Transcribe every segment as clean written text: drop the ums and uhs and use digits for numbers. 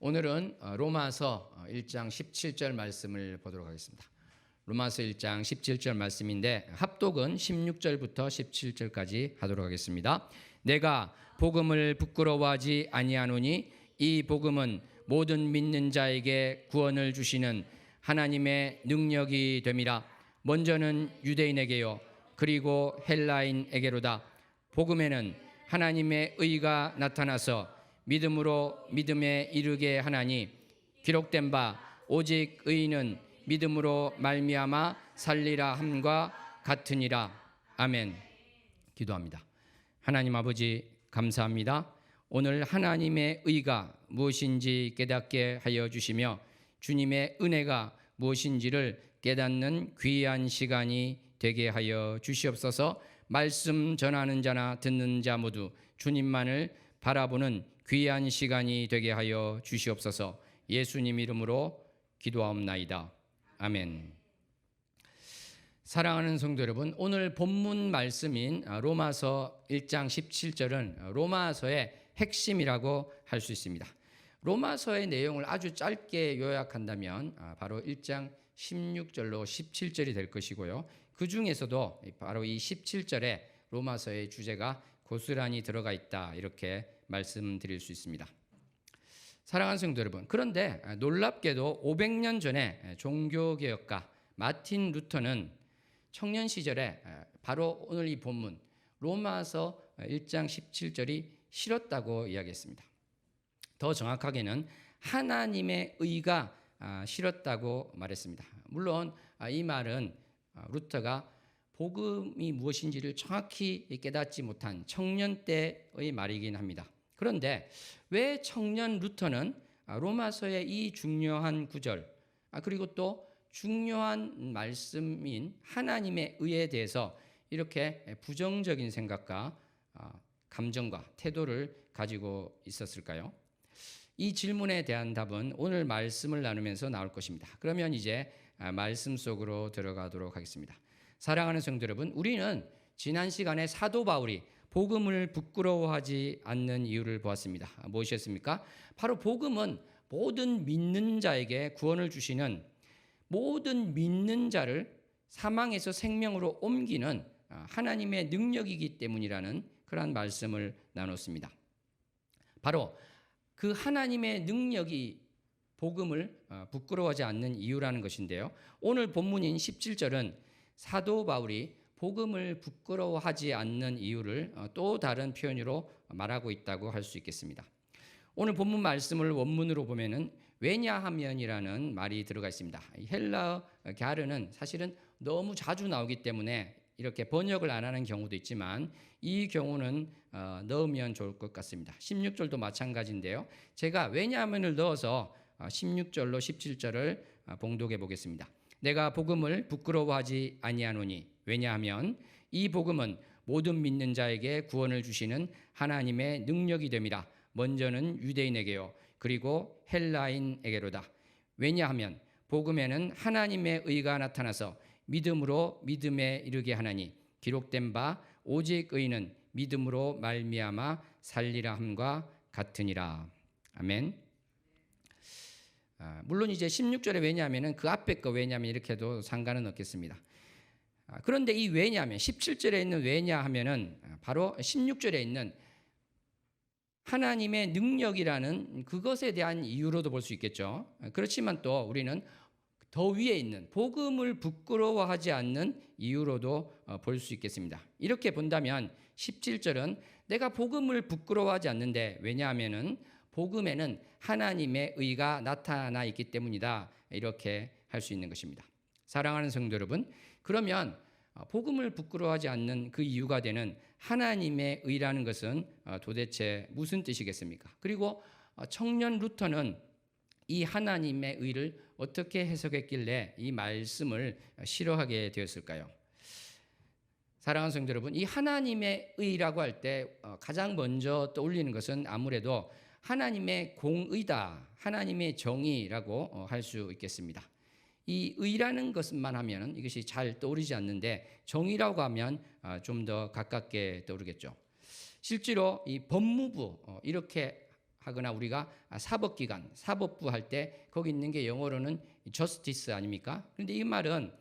오늘은 로마서 1장 17절 말씀을 보도록 하겠습니다. 로마서 1장 17절 말씀인데 합독은 16절부터 17절까지 하도록 하겠습니다. 내가 복음을 부끄러워하지 아니하노니 이 복음은 모든 믿는 자에게 구원을 주시는 하나님의 능력이 됨이라. 먼저는 유대인에게요 그리고 헬라인에게로다. 복음에는 하나님의 의가 나타나서 믿음으로 믿음에 이르게 하나니 기록된 바 오직 의인은 믿음으로 말미암아 살리라 함과 같으니라. 아멘. 기도합니다. 하나님 아버지 감사합니다. 오늘 하나님의 의가 무엇인지 깨닫게 하여 주시며 주님의 은혜가 무엇인지를 깨닫는 귀한 시간이 되게 하여 주시옵소서. 말씀 전하는 자나 듣는 자 모두 주님만을 바라보는 귀한 시간이 되게 하여 주시옵소서. 예수님 이름으로 기도하옵나이다. 아멘. 사랑하는 성도 여러분, 오늘 본문 말씀인 로마서 1장 17절은 로마서의 핵심이라고 할 수 있습니다. 로마서의 내용을 아주 짧게 요약한다면 바로 1장 16절로 17절이 될 것이고요. 그 중에서도 바로 이 17절에 로마서의 주제가 고스란히 들어가 있다, 이렇게 말씀드릴 수 있습니다. 사랑하는 성도 여러분, 그런데 놀랍게도 500년 전에 종교개혁가 마틴 루터는 청년 시절에 바로 오늘 이 본문 로마서 1장 17절이 싫었다고 이야기했습니다. 더 정확하게는 하나님의 의가 싫었다고 말했습니다. 물론 이 말은 루터가 복음이 무엇인지를 정확히 깨닫지 못한 청년 때의 말이긴 합니다. 그런데 왜 청년 루터는 로마서의 이 중요한 구절, 그리고 또 중요한 말씀인 하나님의 의에 대해서 이렇게 부정적인 생각과 감정과 태도를 가지고 있었을까요? 이 질문에 대한 답은 오늘 말씀을 나누면서 나올 것입니다. 그러면 이제 말씀 속으로 들어가도록 하겠습니다. 사랑하는 성도 여러분, 우리는 지난 시간에 사도 바울이 복음을 부끄러워하지 않는 이유를 보았습니다. 무엇이었습니까? 바로 복음은 모든 믿는 자에게 구원을 주시는, 모든 믿는 자를 사망에서 생명으로 옮기는 하나님의 능력이기 때문이라는 그러한 말씀을 나눴습니다. 바로 그 하나님의 능력이 복음을 부끄러워하지 않는 이유라는 것인데요. 오늘 본문인 17절은 사도 바울이 복음을 부끄러워하지 않는 이유를 또 다른 표현으로 말하고 있다고 할 수 있겠습니다. 오늘 본문 말씀을 원문으로 보면은 왜냐하면이라는 말이 들어가 있습니다. 헬라어 갸르는 사실은 너무 자주 나오기 때문에 이렇게 번역을 안 하는 경우도 있지만 이 경우는 넣으면 좋을 것 같습니다. 16절도 마찬가지인데요. 제가 왜냐하면을 넣어서 16절로 17절을 봉독해 보겠습니다. 내가 복음을 부끄러워하지 아니하노니 왜냐하면 이 복음은 모든 믿는 자에게 구원을 주시는 하나님의 능력이 됨이라. 먼저는 유대인에게요 그리고 헬라인에게로다. 왜냐하면 복음에는 하나님의 의가 나타나서 믿음으로 믿음에 이르게 하나니 기록된 바 오직 의인은 믿음으로 말미암아 살리라 함과 같으니라. 아멘. 물론 이제 16절에 왜냐하면은 그 앞에 거 왜냐하면 이렇게 해도 상관은 없겠습니다. 그런데 이 왜냐하면 17절에 있는 왜냐하면은 바로 16절에 있는 하나님의 능력이라는 그것에 대한 이유로도 볼 수 있겠죠. 그렇지만 또 우리는 더 위에 있는 복음을 부끄러워하지 않는 이유로도 볼 수 있겠습니다. 이렇게 본다면 17절은 내가 복음을 부끄러워하지 않는데 왜냐하면은 복음에는 하나님의 의가 나타나 있기 때문이다, 이렇게 할 수 있는 것입니다. 사랑하는 성도 여러분, 그러면 복음을 부끄러워하지 않는 그 이유가 되는 하나님의 의라는 것은 도대체 무슨 뜻이겠습니까? 그리고 청년 루터는 이 하나님의 의를 어떻게 해석했길래 이 말씀을 싫어하게 되었을까요? 사랑하는 성도 여러분, 이 하나님의 의라고 할 때 가장 먼저 떠올리는 것은 아무래도 하나님의 공의다, 하나님의 정의라고 할 수 있겠습니다. 이 의라는 것만 하면 이것이 잘 떠오르지 않는데 정의라고 하면 좀 더 가깝게 떠오르겠죠. 실제로 이 법무부 이렇게 하거나 우리가 사법기관, 사법부 할 때 거기 있는 게 영어로는 justice 아닙니까? 그런데 이 말은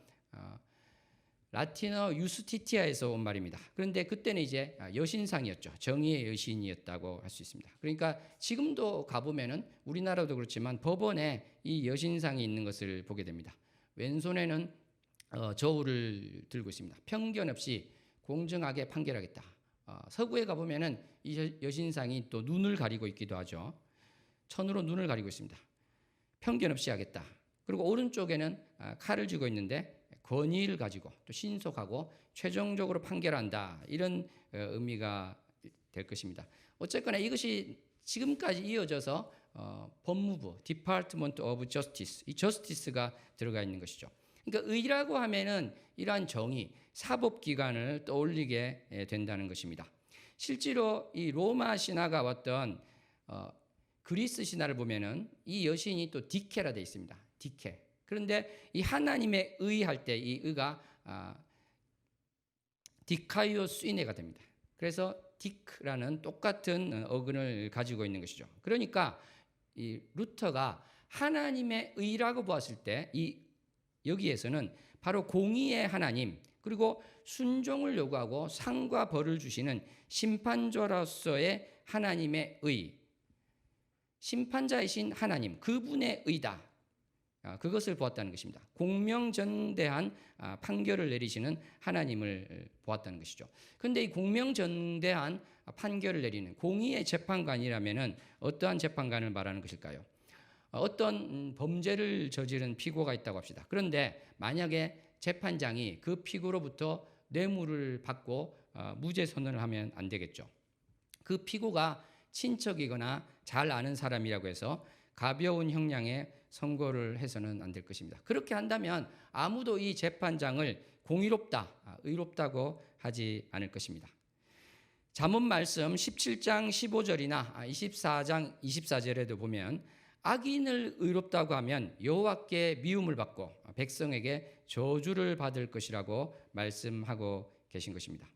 라틴어 유스티티아에서 온 말입니다. 그런데 그때는 이제 여신상이었죠. 정의의 여신이었다고 할 수 있습니다. 그러니까 지금도 가보면은 우리나라도 그렇지만 법원에 이 여신상이 있는 것을 보게 됩니다. 왼손에는 저울을 들고 있습니다. 편견 없이 공정하게 판결하겠다. 서구에 가보면은 이 여신상이 또 눈을 가리고 있기도 하죠. 천으로 눈을 가리고 있습니다. 편견 없이 하겠다. 그리고 오른쪽에는 칼을 쥐고 있는데 권위를 가지고 또 신속하고 최종적으로 판결한다. 이런 의미가 될 것입니다. 어쨌거나 이것이 지금까지 이어져서 법무부, Department of Justice, 이 Justice가 들어가 있는 것이죠. 그러니까 의라고 하면은 이러한 정의, 사법기관을 떠올리게 된다는 것입니다. 실제로 이 로마 신화가 왔던 그리스 신화를 보면은 이 여신이 또 디케라 되어 있습니다. 디케. 그런데 이 하나님의 의할 때 이 의가 디카이오 스이네가 됩니다. 그래서 디크라는 똑같은 어근을 가지고 있는 것이죠. 그러니까 이 루터가 하나님의 의라고 보았을 때 이 여기에서는 바로 공의의 하나님 그리고 순종을 요구하고 상과 벌을 주시는 심판자로서의 하나님의 의, 심판자이신 하나님 그분의 의다. 그것을 보았다는 것입니다. 공명전대한 판결을 내리시는 하나님을 보았다는 것이죠. 그런데 이 공명전대한 판결을 내리는 공의의 재판관이라면 어떠한 재판관을 말하는 것일까요? 어떤 범죄를 저지른 피고가 있다고 합시다. 그런데 만약에 재판장이 그 피고로부터 뇌물을 받고 무죄 선언을 하면 안 되겠죠. 그 피고가 친척이거나 잘 아는 사람이라고 해서 가벼운 형량의 선고를 해서는 안 될 것입니다. 그렇게 한다면 아무도 이 재판장을 공의롭다, 의롭다고 하지 않을 것입니다. 잠언 말씀 17장 15절이나 24장 24절에도 보면 악인을 의롭다고 하면 여호와께 미움을 받고 백성에게 저주를 받을 것이라고 말씀하고 계신 것입니다.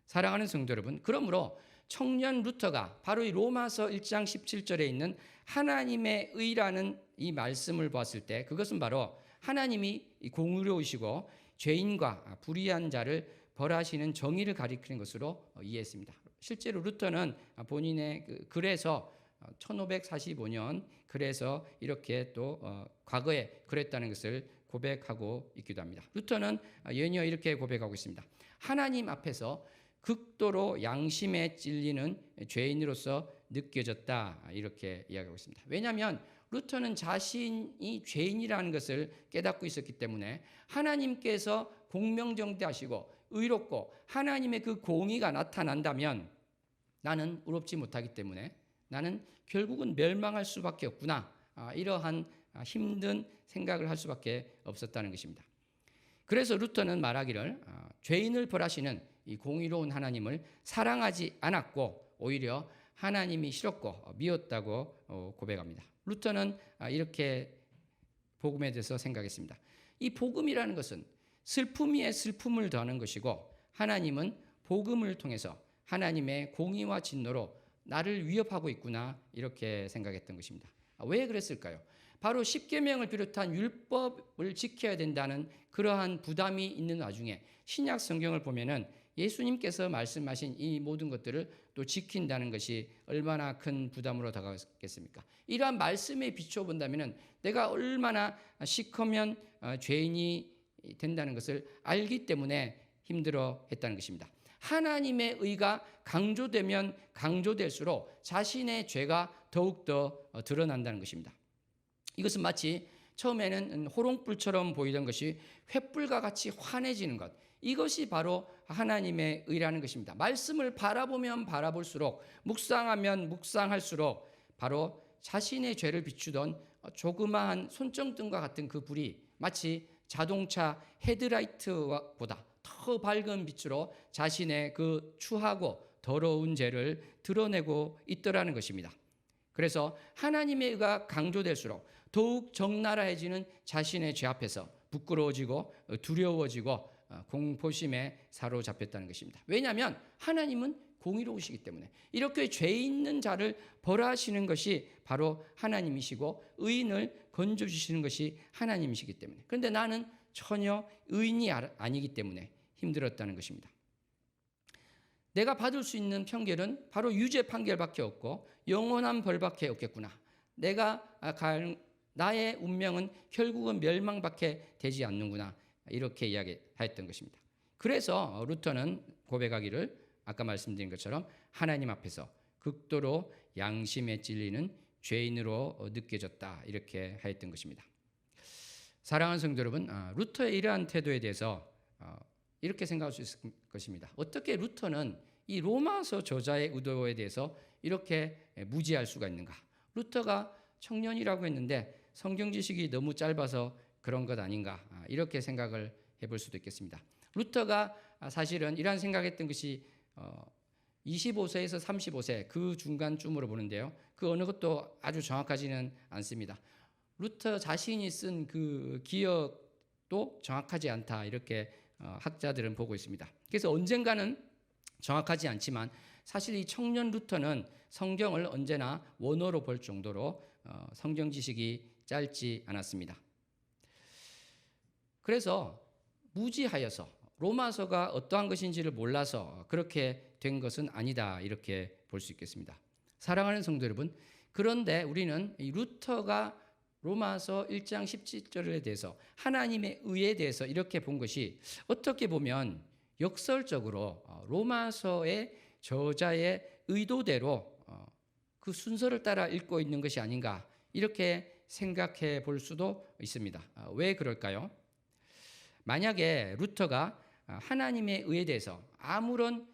사랑하는 성도 여러분, 그러므로 청년 루터가 바로 이 로마서 1장 17절에 있는 하나님의 의라는 이 말씀을 보았을 때 그것은 바로 하나님이 공의로우시고 죄인과 불의한 자를 벌하시는 정의를 가리키는 것으로 이해했습니다. 실제로 루터는 본인의 글에서 1545년 그래서 이렇게 또 과거에 그랬다는 것을 고백하고 있기도 합니다. 루터는 연이어 이렇게 고백하고 있습니다. 하나님 앞에서 극도로 양심에 찔리는 죄인으로서 느껴졌다 이렇게 이야기하고 있습니다. 왜냐하면 루터는 자신이 죄인이라는 것을 깨닫고 있었기 때문에 하나님께서 공명정대하시고 의롭고 하나님의 그 공의가 나타난다면 나는 의롭지 못하기 때문에 나는 결국은 멸망할 수밖에 없구나 이러한 힘든 생각을 할 수밖에 없었다는 것입니다. 그래서 루터는 말하기를 죄인을 벌하시는 이 공의로운 하나님을 사랑하지 않았고 오히려 하나님이 싫었고 미웠다고 고백합니다. 루터는 이렇게 복음에 대해서 생각했습니다. 이 복음이라는 것은 슬픔 위에 슬픔을 더하는 것이고 하나님은 복음을 통해서 하나님의 공의와 진노로 나를 위협하고 있구나 이렇게 생각했던 것입니다. 왜 그랬을까요? 바로 십계명을 비롯한 율법을 지켜야 된다는 그러한 부담이 있는 와중에 신약 성경을 보면은 예수님께서 말씀하신 이 모든 것들을 또 지킨다는 것이 얼마나 큰 부담으로 다가갔겠습니까? 이러한 말씀에 비추어 본다면은 내가 얼마나 시커면 죄인이 된다는 것을 알기 때문에 힘들어 했다는 것입니다. 하나님의 의가 강조되면 강조될수록 자신의 죄가 더욱더 드러난다는 것입니다. 이것은 마치 처음에는 호롱불처럼 보이던 것이 횃불과 같이 환해지는 것. 이것이 바로 하나님의 의라는 것입니다. 말씀을 바라보면 바라볼수록 묵상하면 묵상할수록 바로 자신의 죄를 비추던 조그마한 손정등과 같은 그 불이 마치 자동차 헤드라이트보다 더 밝은 빛으로 자신의 그 추하고 더러운 죄를 드러내고 있더라는 것입니다. 그래서 하나님의 의가 강조될수록 더욱 적나라해지는 자신의 죄 앞에서 부끄러워지고 두려워지고 공포심에 사로잡혔다는 것입니다. 왜냐하면 하나님은 공의로우시기 때문에 이렇게 죄 있는 자를 벌하시는 것이 바로 하나님이시고 의인을 건져주시는 것이 하나님이시기 때문에, 그런데 나는 전혀 의인이 아니기 때문에 힘들었다는 것입니다. 내가 받을 수 있는 판결은 바로 유죄 판결밖에 없고 영원한 벌밖에 없겠구나. 나의 운명은 결국은 멸망밖에 되지 않는구나. 이렇게 이야기했던 것입니다. 그래서 루터는 고백하기를 아까 말씀드린 것처럼 하나님 앞에서 극도로 양심에 찔리는 죄인으로 느껴졌다. 이렇게 하였던 것입니다. 사랑하는 성도 여러분, 루터의 이러한 태도에 대해서 이렇게 생각할 수 있을 것입니다. 어떻게 루터는 이 로마서 저자의 의도에 대해서 이렇게 무지할 수가 있는가? 루터가 청년이라고 했는데 성경 지식이 너무 짧아서 그런 것 아닌가? 이렇게 생각을 해볼 수도 있겠습니다. 루터가 사실은 이러한 생각했던 것이 25세에서 35세 그 중간쯤으로 보는데요. 그 어느 것도 아주 정확하지는 않습니다. 루터 자신이 쓴 그 기억도 정확하지 않다. 이렇게 학자들은 보고 있습니다. 그래서 언젠가는 정확하지 않지만 사실 이 청년 루터는 성경을 언제나 원어로 볼 정도로 성경 지식이 짧지 않았습니다. 그래서 무지하여서 로마서가 어떠한 것인지를 몰라서 그렇게 된 것은 아니다. 이렇게 볼 수 있겠습니다. 사랑하는 성도 여러분, 그런데 우리는 이 루터가 로마서 1장 17절에 대해서 하나님의 의에 대해서 이렇게 본 것이 어떻게 보면 역설적으로 로마서의 저자의 의도대로 그 순서를 따라 읽고 있는 것이 아닌가 이렇게 생각해 볼 수도 있습니다. 왜 그럴까요? 만약에 루터가 하나님의 의에 대해서 아무런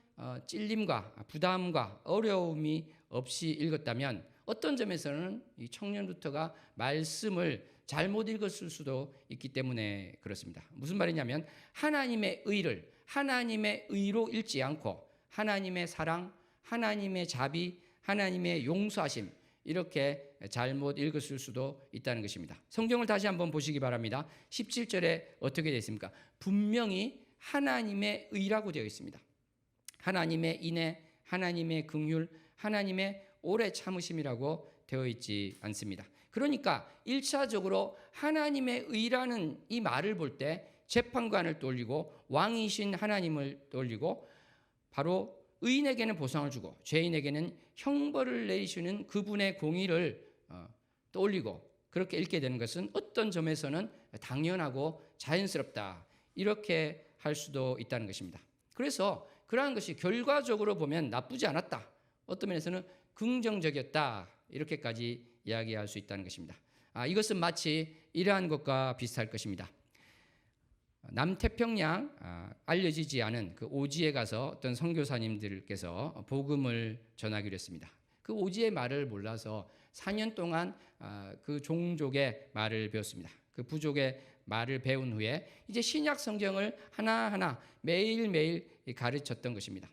찔림과 부담과 어려움이 없이 읽었다면 어떤 점에서는 이 청년 루터가 말씀을 잘못 읽었을 수도 있기 때문에 그렇습니다. 무슨 말이냐면 하나님의 의를 하나님의 의로 읽지 않고 하나님의 사랑, 하나님의 자비, 하나님의 용서하심 이렇게 잘못 읽었을 수도 있다는 것입니다. 성경을 다시 한번 보시기 바랍니다. 17절에 어떻게 되어 있습니까? 분명히 하나님의 의라고 되어 있습니다. 하나님의 인애, 하나님의 긍휼, 하나님의 오래 참으심이라고 되어 있지 않습니다. 그러니까 1차적으로 하나님의 의라는 이 말을 볼 때 재판관을 떠올리고 왕이신 하나님을 떠올리고 바로 의인에게는 보상을 주고 죄인에게는 형벌을 내리시는 그분의 공의를 떠올리고 그렇게 읽게 되는 것은 어떤 점에서는 당연하고 자연스럽다 이렇게 할 수도 있다는 것입니다. 그래서 그러한 것이 결과적으로 보면 나쁘지 않았다. 어떤 면에서는 긍정적이었다. 이렇게까지 이야기할 수 있다는 것입니다. 이것은 마치 이러한 것과 비슷할 것입니다. 남태평양 알려지지 않은 그 오지에 가서 어떤 선교사님들께서 복음을 전하기로 했습니다. 그 오지의 말을 몰라서 4년 동안 그 종족의 말을 배웠습니다. 그 부족의 말을 배운 후에 이제 신약 성경을 하나하나 매일매일 가르쳤던 것입니다.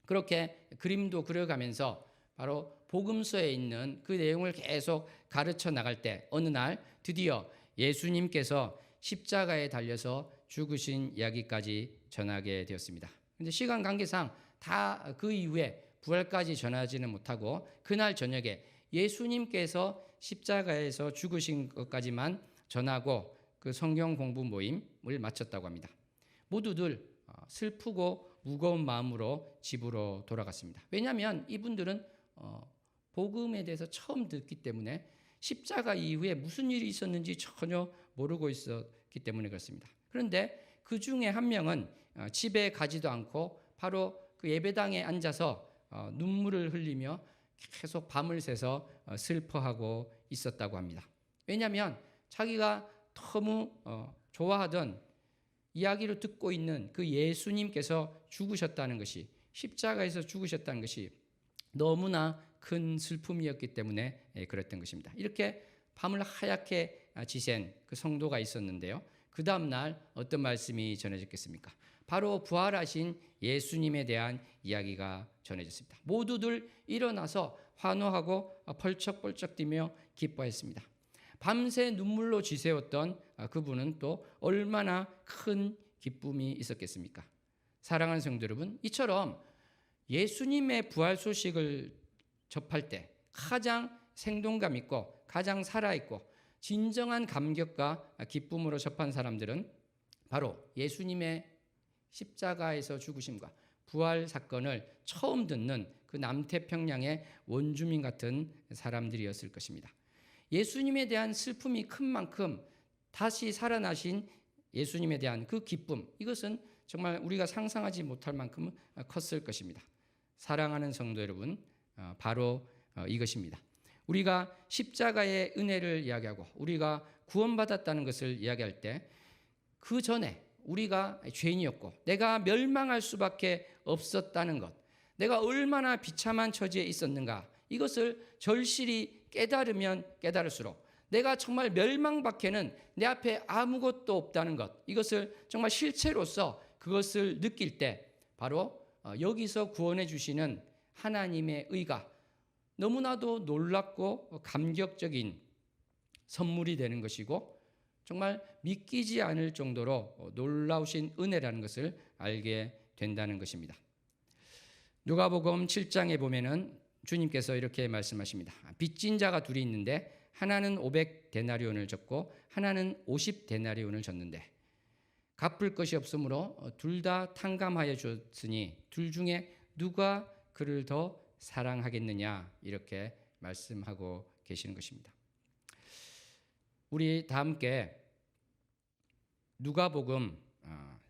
그렇게 그림도 그려가면서 바로 복음서에 있는 그 내용을 계속 가르쳐 나갈 때 어느 날 드디어 예수님께서 십자가에 달려서 죽으신 이야기까지 전하게 되었습니다. 그런데 시간 관계상 다 그 이후에 부활까지 전하지는 못하고 그날 저녁에 예수님께서 십자가에서 죽으신 것까지만 전하고 그 성경 공부 모임을 마쳤다고 합니다. 모두들 슬프고 무거운 마음으로 집으로 돌아갔습니다. 왜냐하면 이분들은 복음에 대해서 처음 듣기 때문에 십자가 이후에 무슨 일이 있었는지 전혀 모르고 있었기 때문에 그렇습니다. 그런데 그 중에 한 명은 집에 가지도 않고 바로 그 예배당에 앉아서 눈물을 흘리며 계속 밤을 새서 슬퍼하고 있었다고 합니다. 왜냐하면 자기가 너무 좋아하던 이야기를 듣고 있는 그 예수님께서 죽으셨다는 것이 십자가에서 죽으셨다는 것이 너무나 큰 슬픔이었기 때문에 그랬던 것입니다. 이렇게 밤을 하얗게 지샌 그 성도가 있었는데요. 그 다음 날 어떤 말씀이 전해졌겠습니까? 바로 부활하신 예수님에 대한 이야기가 전해졌습니다. 모두들 일어나서 환호하고 펄쩍펄쩍 뛰며 기뻐했습니다. 밤새 눈물로 지새웠던 그분은 또 얼마나 큰 기쁨이 있었겠습니까? 사랑하는 성도 여러분, 이처럼 예수님의 부활 소식을 접할 때 가장 생동감 있고 가장 살아있고 진정한 감격과 기쁨으로 접한 사람들은 바로 예수님의 십자가에서 죽으심과 부활 사건을 처음 듣는 그 남태평양의 원주민 같은 사람들이었을 것입니다. 예수님에 대한 슬픔이 큰 만큼 다시 살아나신 예수님에 대한 그 기쁨, 이것은 정말 우리가 상상하지 못할 만큼 컸을 것입니다. 사랑하는 성도 여러분, 바로 이것입니다. 우리가 십자가의 은혜를 이야기하고 우리가 구원받았다는 것을 이야기할 때 그 전에 우리가 죄인이었고 내가 멸망할 수밖에 없었다는 것, 내가 얼마나 비참한 처지에 있었는가, 이것을 절실히 깨달으면 깨달을수록 내가 정말 멸망밖에는 내 앞에 아무것도 없다는 것, 이것을 정말 실체로서 그것을 느낄 때 바로 여기서 구원해 주시는 하나님의 의가 너무나도 놀랍고 감격적인 선물이 되는 것이고 정말 믿기지 않을 정도로 놀라우신 은혜라는 것을 알게 된다는 것입니다. 누가복음 7장에 보면은 주님께서 이렇게 말씀하십니다. 빚진 자가 둘이 있는데 하나는 500데나리온을 졌고 하나는 50데나리온을 졌는데 갚을 것이 없으므로 둘 다 탕감하여 줬으니 둘 중에 누가 그를 더 사랑하겠느냐, 이렇게 말씀하고 계시는 것입니다. 우리 다 함께 누가복음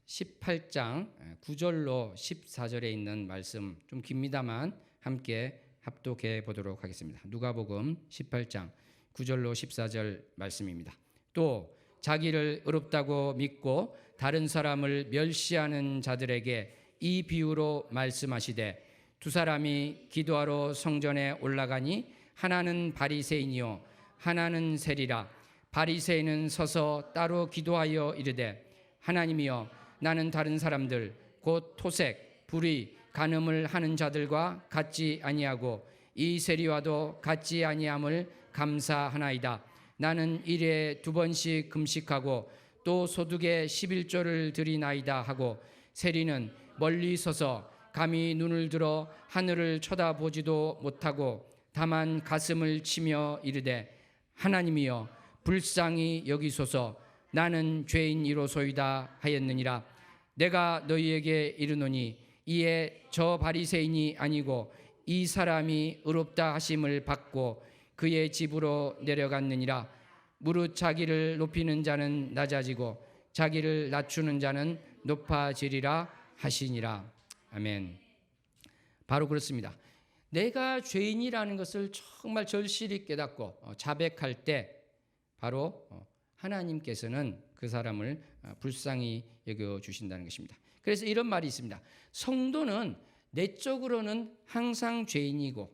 18장 9절로 14절에 있는 말씀, 좀 깁니다만 함께 합독해 보도록 하겠습니다. 누가복음 18장 9절로 14절 말씀입니다. 또 자기를 의롭다고 믿고 다른 사람을 멸시하는 자들에게 이 비유로 말씀하시되 두 사람이 기도하러 성전에 올라가니 하나는 바리새인이요 하나는 세리라. 바리새인은 서서 따로 기도하여 이르되 하나님이여 나는 다른 사람들 곧 토색, 불의, 간음을 하는 자들과 같지 아니하고 이 세리와도 같지 아니함을 감사하나이다. 나는 일에 2번씩 금식하고 또 소득의 11조를 드리나이다 하고 세리는 멀리 서서 감히 눈을 들어 하늘을 쳐다보지도 못하고 다만 가슴을 치며 이르되 하나님이여 불쌍히 여기소서. 나는 죄인이로소이다 하였느니라. 내가 너희에게 이르노니 이에 저 바리새인이 아니고 이 사람이 의롭다 하심을 받고 그의 집으로 내려갔느니라. 무릇 자기를 높이는 자는 낮아지고 자기를 낮추는 자는 높아지리라 하시니라. 아멘. 바로 그렇습니다. 내가 죄인이라는 것을 정말 절실히 깨닫고 자백할 때 바로 하나님께서는 그 사람을 불쌍히 여겨주신다는 것입니다. 그래서 이런 말이 있습니다. 성도는 내적으로는 항상 죄인이고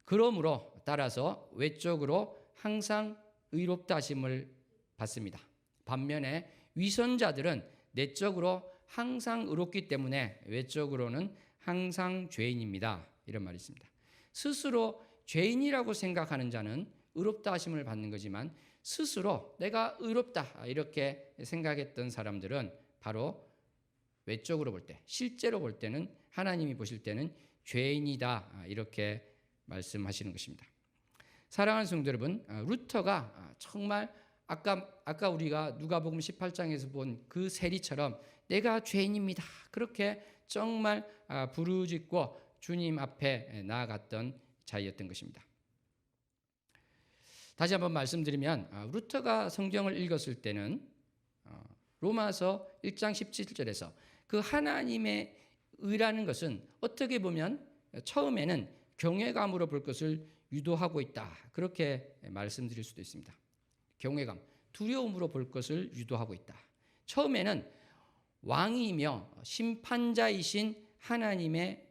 그러므로 따라서 외적으로 항상 의롭다 하심을 받습니다. 반면에 위선자들은 내적으로 항상 의롭기 때문에 외적으로는 항상 죄인입니다. 이런 말이 있습니다. 스스로 죄인이라고 생각하는 자는 의롭다 하심을 받는 거지만 스스로 내가 의롭다 이렇게 생각했던 사람들은 바로 외적으로 볼 때, 실제로 볼 때는 하나님이 보실 때는 죄인이다 이렇게 말씀하시는 것입니다. 사랑하는 성도 여러분, 루터가 정말 아까 우리가 누가복음 18장에서 본 그 세리처럼 내가 죄인입니다 그렇게 정말 부르짖고 주님 앞에 나아갔던 자였던 것입니다. 다시 한번 말씀드리면 루터가 성경을 읽었을 때는 로마서 1장 17절에서 그 하나님의 의라는 것은 어떻게 보면 처음에는 경외감으로 볼 것을 유도하고 있다 그렇게 말씀드릴 수도 있습니다. 경외감, 두려움으로 볼 것을 유도하고 있다. 처음에는 왕이며 심판자이신 하나님의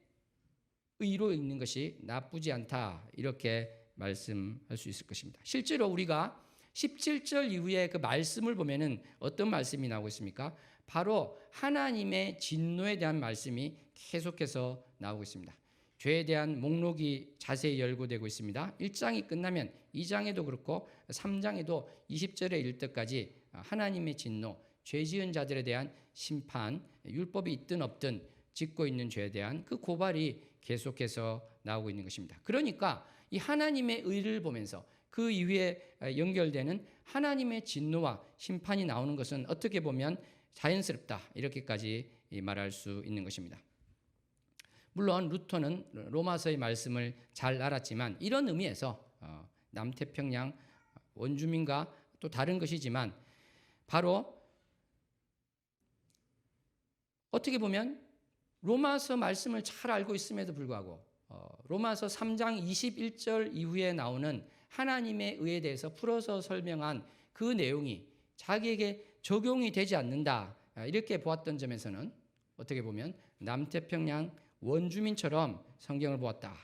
의로 읽는 것이 나쁘지 않다 이렇게 말씀할 수 있을 것입니다. 실제로 우리가 17절 이후에 그 말씀을 보면은 어떤 말씀이 나오고 있습니까? 바로 하나님의 진노에 대한 말씀이 계속해서 나오고 있습니다. 죄에 대한 목록이 자세히 열고되고 있습니다. 1장이 끝나면 2장에도 그렇고 3장에도 20절에 이를 때까지 하나님의 진노, 죄 지은 자들에 대한 심판, 율법이 있든 없든 짓고 있는 죄에 대한 그 고발이 계속해서 나오고 있는 것입니다. 그러니까 이 하나님의 의를 보면서 그 이후에 연결되는 하나님의 진노와 심판이 나오는 것은 어떻게 보면 자연스럽다, 이렇게까지 말할 수 있는 것입니다. 물론 루터는 로마서의 말씀을 잘 알았지만 이런 의미에서 남태평양 원주민과 또 다른 것이지만 바로 어떻게 보면 로마서 말씀을 잘 알고 있음에도 불구하고 로마서 3장 21절 이후에 나오는 하나님의 의에 대해서 풀어서 설명한 그 내용이 자기에게 적용이 되지 않는다, 이렇게 보았던 점에서는 어떻게 보면 남태평양 원주민처럼 성경을 보았다.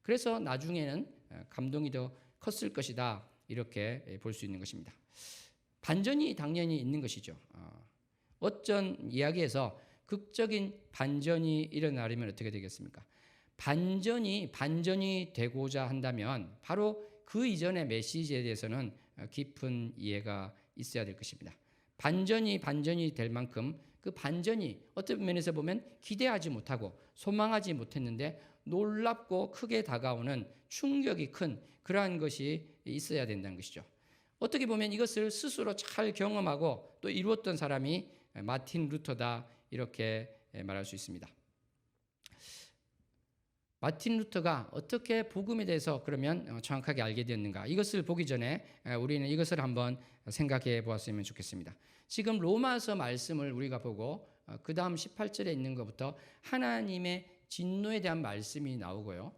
그래서 나중에는 감동이 더 컸을 것이다, 이렇게 볼 수 있는 것입니다. 반전이 당연히 있는 것이죠. 어떤 이야기에서 극적인 반전이 일어나려면 어떻게 되겠습니까? 반전이 되고자 한다면 바로 그 이전의 메시지에 대해서는 깊은 이해가 있어야 될 것입니다. 반전이 될 만큼 그 반전이 어떤 면에서 보면 기대하지 못하고 소망하지 못했는데 놀랍고 크게 다가오는 충격이 큰 그러한 것이 있어야 된다는 것이죠. 어떻게 보면 이것을 스스로 잘 경험하고 또 이루었던 사람이 마틴 루터다, 이렇게 말할 수 있습니다. 마틴 루터가 어떻게 복음에 대해서 그러면 정확하게 알게 되었는가, 이것을 보기 전에 우리는 이것을 한번 생각해 보았으면 좋겠습니다. 지금 로마서 말씀을 우리가 보고 그 다음 18절에 있는 것부터 하나님의 진노에 대한 말씀이 나오고요,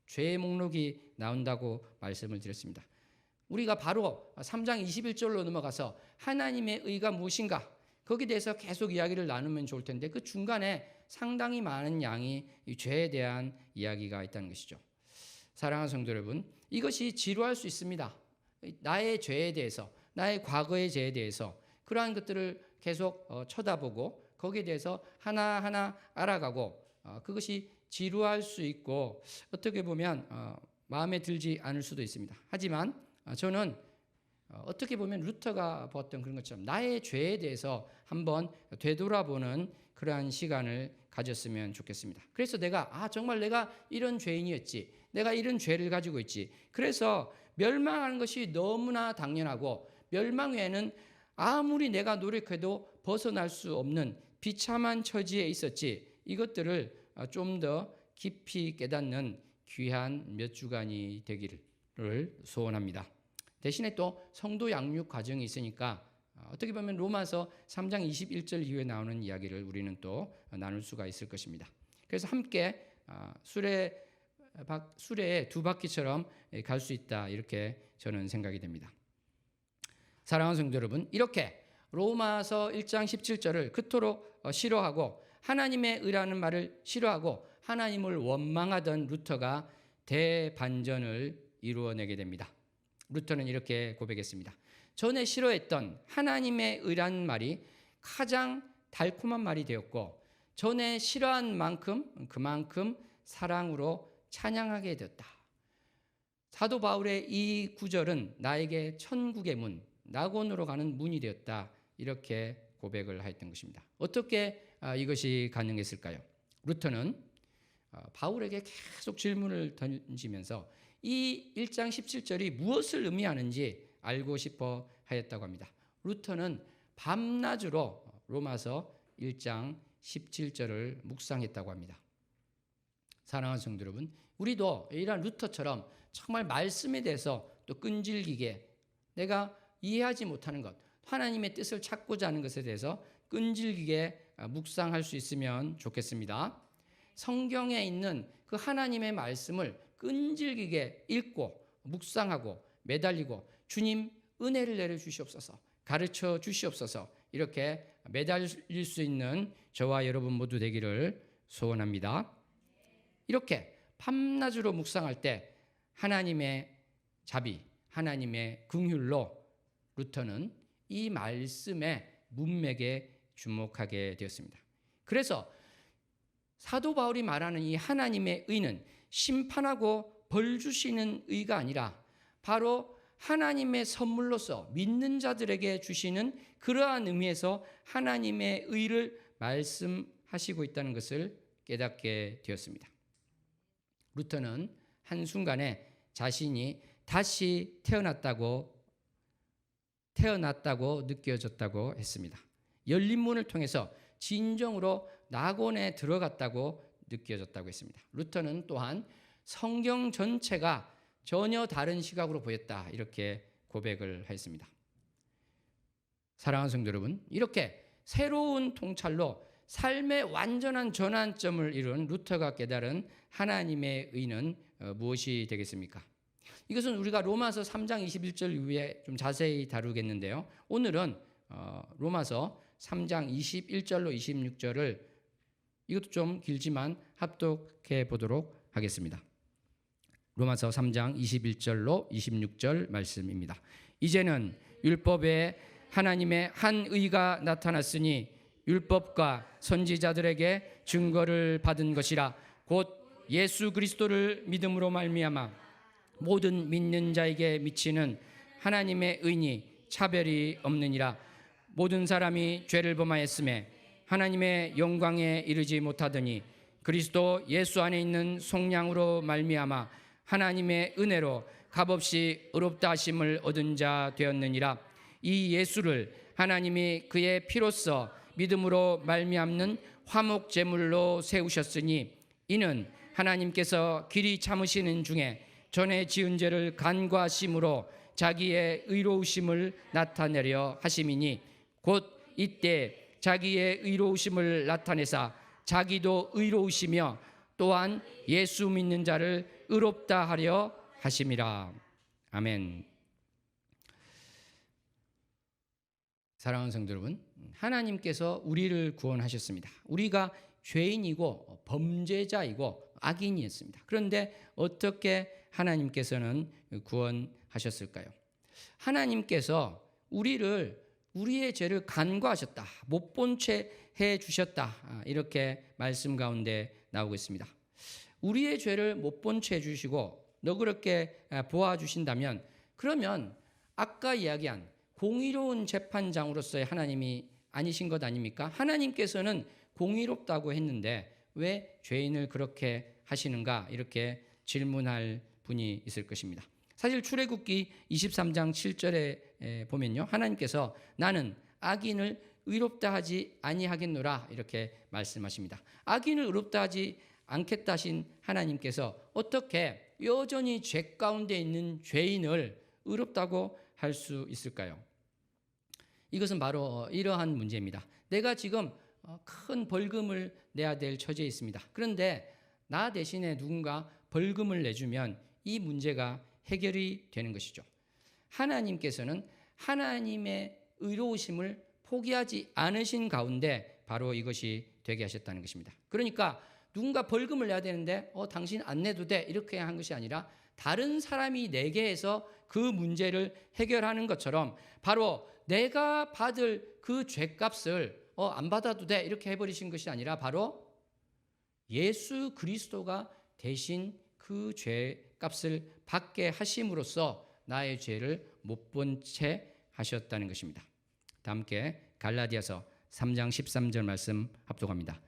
죄의 목록이 나온다고 말씀을 드렸습니다. 우리가 바로 3장 21절로 넘어가서 하나님의 의가 무엇인가, 거기에 대해서 계속 이야기를 나누면 좋을 텐데 그 중간에 상당히 많은 양이 이 죄에 대한 이야기가 있다는 것이죠. 사랑하는 성도 여러분, 이것이 지루할 수 있습니다. 나의 죄에 대해서, 나의 과거의 죄에 대해서 그러한 것들을 계속 쳐다보고 거기에 대해서 하나하나 알아가고 그것이 지루할 수 있고 어떻게 보면 마음에 들지 않을 수도 있습니다. 하지만 저는 어떻게 보면 루터가 보았던 그런 것처럼 나의 죄에 대해서 한번 되돌아보는 그러한 시간을 가졌으면 좋겠습니다. 그래서 정말 내가 이런 죄인이었지, 내가 이런 죄를 가지고 있지, 그래서 멸망하는 것이 너무나 당연하고 멸망 외에는 아무리 내가 노력해도 벗어날 수 없는 비참한 처지에 있었지, 이것들을 좀 더 깊이 깨닫는 귀한 몇 주간이 되기를 소원합니다. 대신에 또 성도 양육 과정이 있으니까 어떻게 보면 로마서 3장 21절 이후에 나오는 이야기를 우리는 또 나눌 수가 있을 것입니다. 그래서 함께 수레의 두 바퀴처럼 갈 수 있다, 이렇게 저는 생각이 됩니다. 사랑하는 성도 여러분, 이렇게 로마서 1장 17절을 그토록 싫어하고 하나님의 의라는 말을 싫어하고 하나님을 원망하던 루터가 대반전을 이루어내게 됩니다. 루터는 이렇게 고백했습니다. 전에 싫어했던 하나님의 의라는 말이 가장 달콤한 말이 되었고 전에 싫어한 만큼 그만큼 사랑으로 찬양하게 되었다. 사도 바울의 이 구절은 나에게 천국의 문, 낙원으로 가는 문이 되었다, 이렇게 고백을 하였던 것입니다. 어떻게 이것이 가능했을까요? 루터는 바울에게 계속 질문을 던지면서 이 1장 17절이 무엇을 의미하는지 알고 싶어 하였다고 합니다. 루터는 밤낮으로 로마서 1장 17절을 묵상했다고 합니다. 사랑하는 성도 여러분, 우리도 이러한 루터처럼 정말 말씀에 대해서 또 끈질기게 내가 이해하지 못하는 것, 하나님의 뜻을 찾고자 하는 것에 대해서 끈질기게 묵상할 수 있으면 좋겠습니다. 성경에 있는 그 하나님의 말씀을 끈질기게 읽고 묵상하고 매달리고 주님 은혜를 내려주시옵소서, 가르쳐 주시옵소서, 이렇게 매달릴 수 있는 저와 여러분 모두 되기를 소원합니다. 이렇게 밤낮으로 묵상할 때 하나님의 자비, 하나님의 긍휼로 루터는 이 말씀의 문맥에 주목하게 되었습니다. 그래서 사도 바울이 말하는 이 하나님의 의는 심판하고 벌 주시는 의가 아니라 바로 하나님의 선물로서 믿는 자들에게 주시는 그러한 의미에서 하나님의 의를 말씀하시고 있다는 것을 깨닫게 되었습니다. 루터는 한순간에 자신이 다시 태어났다고 느껴졌다고 했습니다. 열린 문을 통해서 진정으로 낙원에 들어갔다고 느껴졌다고 했습니다. 루터는 또한 성경 전체가 전혀 다른 시각으로 보였다, 이렇게 고백을 했습니다. 사랑하는 성도 여러분, 이렇게 새로운 통찰로 삶의 완전한 전환점을 이룬 루터가 깨달은 하나님의 의는 무엇이 되겠습니까? 이것은 우리가 로마서 3장 21절 이후에 좀 자세히 다루겠는데요. 오늘은 로마서 3장 21절로 26절을 이것도 좀 길지만 합독해 보도록 하겠습니다. 로마서 3장 21절로 26절 말씀입니다. 이제는 율법에 하나님의 한 의가 나타났으니 율법과 선지자들에게 증거를 받은 것이라. 곧 예수 그리스도를 믿음으로 말미암아 모든 믿는 자에게 미치는 하나님의 의니 차별이 없느니라. 모든 사람이 죄를 범하였음에 하나님의 영광에 이르지 못하더니 그리스도 예수 안에 있는 속량으로 말미암아 하나님의 은혜로 값없이 의롭다 하심을 얻은 자 되었느니라. 이 예수를 하나님이 그의 피로써 믿음으로 말미암는 화목 제물로 세우셨으니 이는 하나님께서 길이 참으시는 중에 전에 지은 죄를 간과하심으로 자기의 의로우심을 나타내려 하심이니 곧 이때 자기의 의로우심을 나타내사 자기도 의로우시며 또한 예수 믿는 자를 의롭다 하려 하심이라. 아멘. 사랑하는 성도 여러분, 하나님께서 우리를 구원하셨습니다. 우리가 죄인이고 범죄자이고 악인이었습니다. 그런데 어떻게 하나님께서는 구원하셨을까요? 하나님께서 우리의 죄를 간과하셨다, 못 본 채 해주셨다, 이렇게 말씀 가운데 나오고 있습니다. 우리의 죄를 못 본 채 해주시고 너그럽게 보아주신다면, 그러면 아까 이야기한 공의로운 재판장으로서의 하나님이 아니신 것 아닙니까? 하나님께서는 공의롭다고 했는데 왜 죄인을 그렇게 하시는가, 이렇게 질문할 분이 있을 것입니다. 사실 출애굽기 23장 7절에 보면요, 하나님께서 나는 악인을 의롭다 하지 아니하겠노라, 이렇게 말씀하십니다. 악인을 의롭다 하지 않겠다 하신 하나님께서 어떻게 여전히 죄 가운데 있는 죄인을 의롭다고 할 수 있을까요? 이것은 바로 이러한 문제입니다. 내가 지금 큰 벌금을 내야 될 처지에 있습니다. 그런데 나 대신에 누군가 벌금을 내주면 이 문제가 해결이 되는 것이죠. 하나님께서는 하나님의 의로우심을 포기하지 않으신 가운데 바로 이것이 되게 하셨다는 것입니다. 그러니까 누군가 벌금을 내야 되는데 당신 안 내도 돼, 이렇게 한 것이 아니라 다른 사람이 내게 해서 그 문제를 해결하는 것처럼 바로 내가 받을 그 죄값을 안 받아도 돼, 이렇게 해버리신 것이 아니라 바로 예수 그리스도가 대신 그 죄값을 받게 하심으로써 나의 죄를 못 본 채 하셨다는 것입니다. 다 함께 갈라디아서 3장 13절 말씀 합독합니다.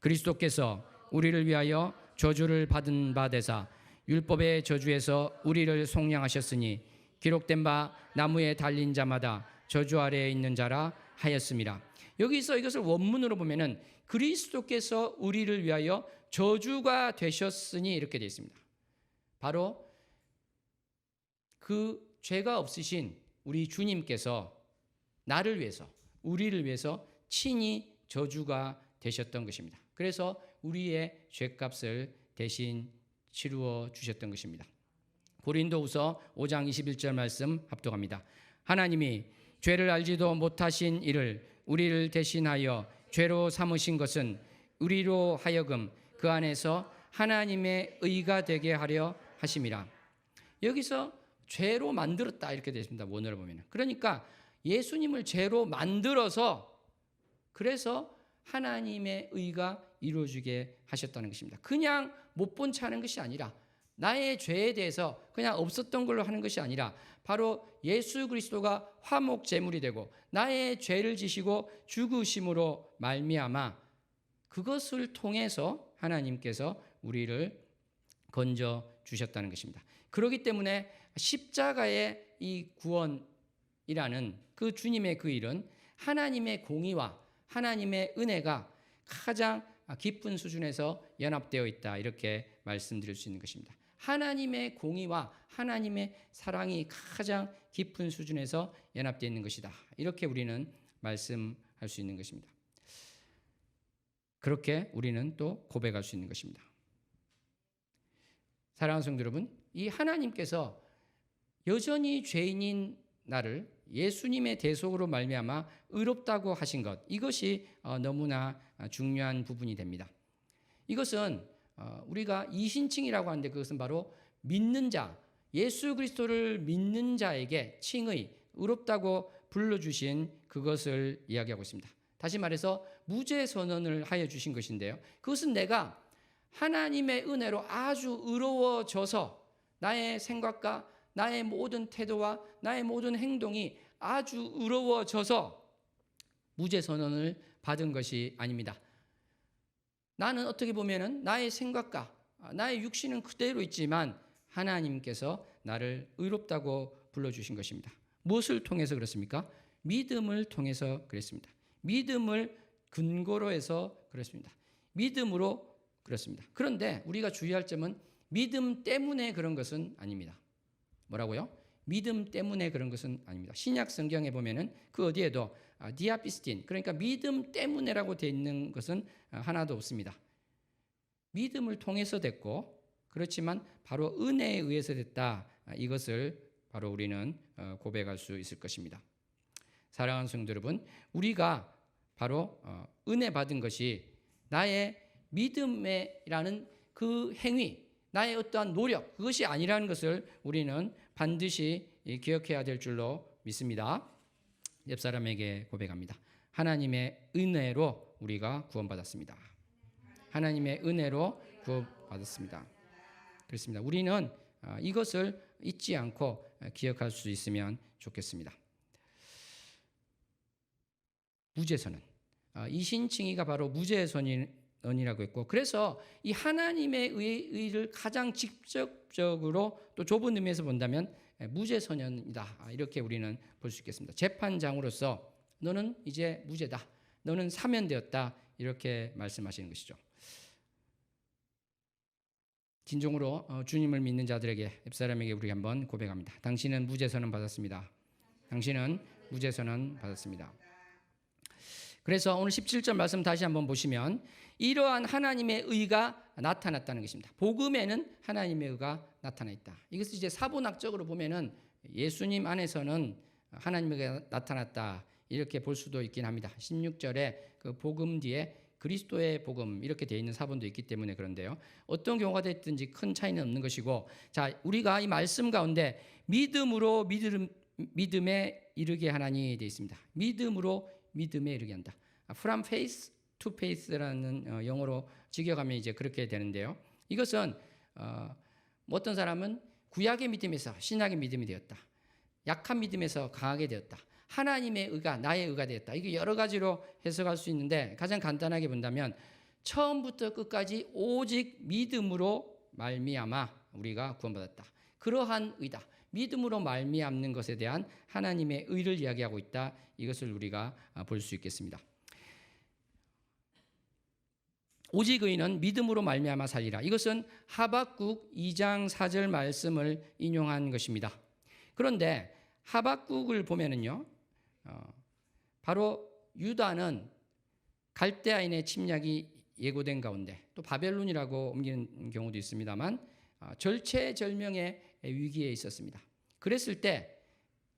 그리스도께서 우리를 위하여 저주를 받은 바 되사 율법의 저주에서 우리를 속량하셨으니 기록된 바 나무에 달린 자마다 저주 아래에 있는 자라 하였습니다. 여기서 이것을 원문으로 보면은 그리스도께서 우리를 위하여 저주가 되셨으니 이렇게 되어 있습니다. 바로 그 죄가 없으신 우리 주님께서 나를 위해서, 우리를 위해서 친히 저주가 되셨던 것입니다. 그래서 우리의 죄값을 대신 치루어 주셨던 것입니다. 고린도후서 5장 21절 말씀 합독합니다. 하나님이 죄를 알지도 못하신 이를 우리를 대신하여 죄로 삼으신 것은 우리로 하여금 그 안에서 하나님의 의가 되게 하려 하심이라. 여기서 죄로 만들었다, 이렇게 되어 있습니다. 원어를 보면. 그러니까 예수님을 죄로 만들어서, 그래서 하나님의 의가 이루어지게 하셨다는 것입니다. 그냥 못 본 채 하는 것이 아니라, 나의 죄에 대해서 그냥 없었던 걸로 하는 것이 아니라 바로 예수 그리스도가 화목 제물이 되고 나의 죄를 지시고 죽으심으로 말미암아 그것을 통해서 하나님께서 우리를 건져 주셨다는 것입니다. 그렇기 때문에 십자가의 이 구원이라는 그 주님의 그 일은 하나님의 공의와 하나님의 은혜가 가장 깊은 수준에서 연합되어 있다, 이렇게 말씀드릴 수 있는 것입니다. 하나님의 공의와 하나님의 사랑이 가장 깊은 수준에서 연합되어 있는 것이다, 이렇게 우리는 말씀할 수 있는 것입니다. 그렇게 우리는 또 고백할 수 있는 것입니다. 사랑하는 성도 여러분, 이 하나님께서 여전히 죄인인 나를 예수님의 대속으로 말미암아 의롭다고 하신 것, 이것이 너무나 중요한 부분이 됩니다. 이것은 우리가 이신칭이라고 하는데, 그것은 바로 믿는 자, 예수 그리스도를 믿는 자에게 칭의, 의롭다고 불러주신 그것을 이야기하고 있습니다. 다시 말해서 무죄 선언을 하여 주신 것인데요, 그것은 내가 하나님의 은혜로 아주 의로워져서 나의 생각과 나의 모든 태도와 나의 모든 행동이 아주 의로워져서 무죄 선언을 받은 것이 아닙니다. 나는 어떻게 보면은 나의 생각과 나의 육신은 그대로 있지만 하나님께서 나를 의롭다고 불러주신 것입니다. 무엇을 통해서 그렇습니까? 믿음을 통해서 그랬습니다. 믿음을 근거로 해서 그렇습니다. 믿음으로 그렇습니다. 그런데 우리가 주의할 점은 믿음 때문에 그런 것은 아닙니다. 뭐라고요? 믿음 때문에 그런 것은 아닙니다. 신약 성경에 보면은 그 어디에도 디아피스틴, 그러니까 믿음 때문에라고 되어 있는 것은 하나도 없습니다. 믿음을 통해서 됐고, 그렇지만 바로 은혜에 의해서 됐다, 이것을 바로 우리는 고백할 수 있을 것입니다. 사랑하는 성도 여러분, 우리가 바로 은혜 받은 것이 나의 믿음이라는 그 행위, 나의 어떠한 노력, 그것이 아니라는 것을 우리는 반드시 기억해야 될 줄로 믿습니다. 옆 사람에게 고백합니다. 하나님의 은혜로 우리가 구원받았습니다. 하나님의 은혜로 구원받았습니다. 그렇습니다. 우리는 이것을 잊지 않고 기억할 수 있으면 좋겠습니다. 무죄선언, 이신칭의가 바로 무죄선언이라고 했고, 그래서 이 하나님의 의를 가장 직접적으로 또 좁은 의미에서 본다면 무죄선언이다, 이렇게 우리는 볼 수 있겠습니다. 재판장으로서 너는 이제 무죄다, 너는 사면되었다, 이렇게 말씀하시는 것이죠. 진정으로 주님을 믿는 자들에게, 옆사람에게 우리 한번 고백합니다. 당신은 무죄선언 받았습니다. 당신은 무죄선언 받았습니다. 그래서 오늘 17절 말씀 다시 한번 보시면 이러한 하나님의 의가 나타났다는 것입니다. 복음에는 하나님의 의가 나타나 있다. 이것을 이제 사본학적으로 보면은 예수님 안에서는 하나님의 의가 나타났다, 이렇게 볼 수도 있긴 합니다. 16절에 그 복음 뒤에 그리스도의 복음 이렇게 되어 있는 사본도 있기 때문에 그런데요, 어떤 경우가 됐든지 큰 차이는 없는 것이고, 자, 우리가 이 말씀 가운데 믿음으로 믿음에 이르게 하나니 되어 있습니다. 믿음으로 믿음에 이르게 한다. From faith to faith라는 영어로 직역하면 이제 그렇게 되는데요, 이것은 어떤 사람은 구약의 믿음에서 신약의 믿음이 되었다, 약한 믿음에서 강하게 되었다, 하나님의 의가 나의 의가 되었다, 이게 여러 가지로 해석할 수 있는데, 가장 간단하게 본다면 처음부터 끝까지 오직 믿음으로 말미암아 우리가 구원받았다, 그러한 의다, 믿음으로 말미암는 것에 대한 하나님의 의를 이야기하고 있다, 이것을 우리가 볼 수 있겠습니다. 오직 의인은 믿음으로 말미암아 살리라, 이것은 하박국 2장 4절 말씀을 인용한 것입니다. 그런데 하박국을 보면은요, 바로 유다는 갈대아인의 침략이 예고된 가운데 또 바벨론이라고 옮기는 경우도 있습니다만 절체절명의 위기에 있었습니다. 그랬을 때